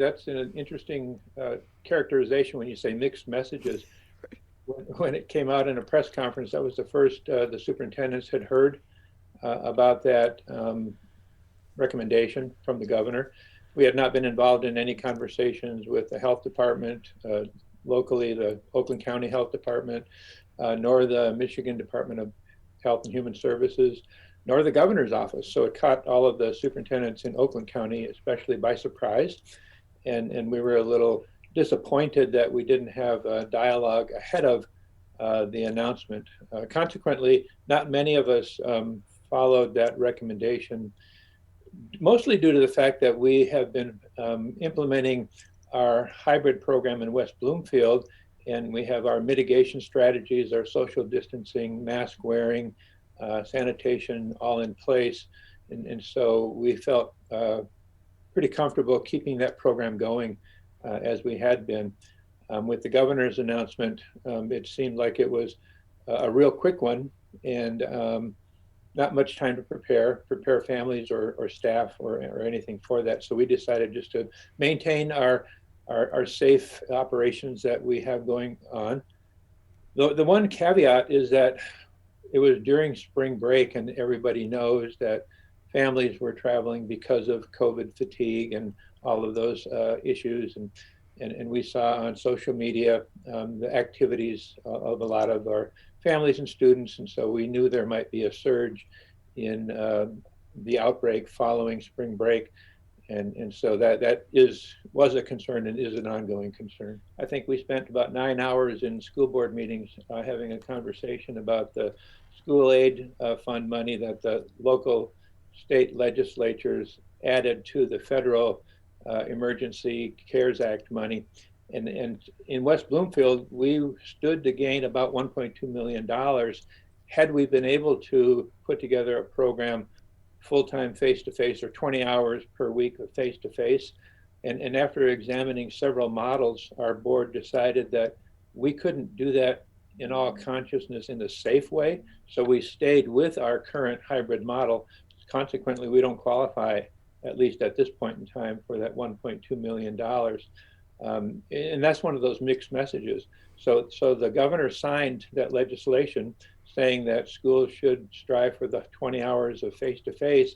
That's an interesting characterization when you say mixed messages. When it came out in a press conference, that was the first the superintendents had heard about that recommendation from the governor. We had not been involved in any conversations with the health department, locally, the Oakland County Health Department, nor the Michigan Department of Health and Human Services, nor the governor's office. So it caught all of the superintendents in Oakland County, especially by surprise. And we were a little disappointed that we didn't have a dialogue ahead of the announcement. Consequently, not many of us followed that recommendation, mostly due to the fact that we have been implementing our hybrid program in West Bloomfield, and we have our mitigation strategies, our social distancing, mask wearing, sanitation all in place. And so we felt pretty comfortable keeping that program going as we had been. With the governor's announcement, it seemed like it was a real quick one, and not much time to prepare families or staff or anything for that. So we decided just to maintain our safe operations that we have going on. The one caveat is that it was during spring break, and everybody knows that families were traveling because of COVID fatigue and all of those issues. And we saw on social media the activities of a lot of our families and students. And so we knew there might be a surge in the outbreak following spring break. And so that was a concern and is an ongoing concern. I think we spent about 9 hours in school board meetings having a conversation about the school aid fund money that the local state legislatures added to the federal Emergency CARES Act money. And in West Bloomfield, we stood to gain about $1.2 million had we been able to put together a program full-time face-to-face or 20 hours per week of face-to-face. And after examining several models, our board decided that we couldn't do that in all consciousness in a safe way. So we stayed with our current hybrid model. Consequently, we don't qualify, at least at this point in time, for that $1.2 million. And that's one of those mixed messages. So the governor signed that legislation saying that schools should strive for the 20 hours of face-to-face.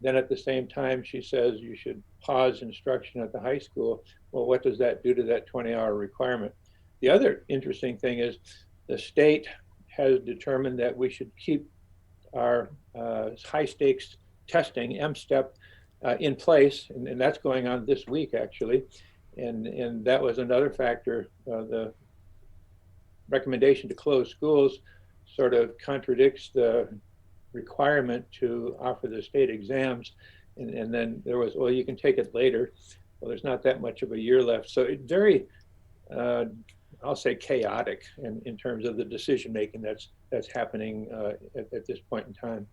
Then at the same time, she says you should pause instruction at the high school. Well, what does that do to that 20-hour requirement? The other interesting thing is the state has determined that we should keep our high-stakes testing, M-STEP, in place, and that's going on this week, actually. And that was another factor. The recommendation to close schools sort of contradicts the requirement to offer the state exams. And then there was, well, you can take it later. Well, there's not that much of a year left. So it's very, I'll say, chaotic in terms of the decision making that's happening at this point in time.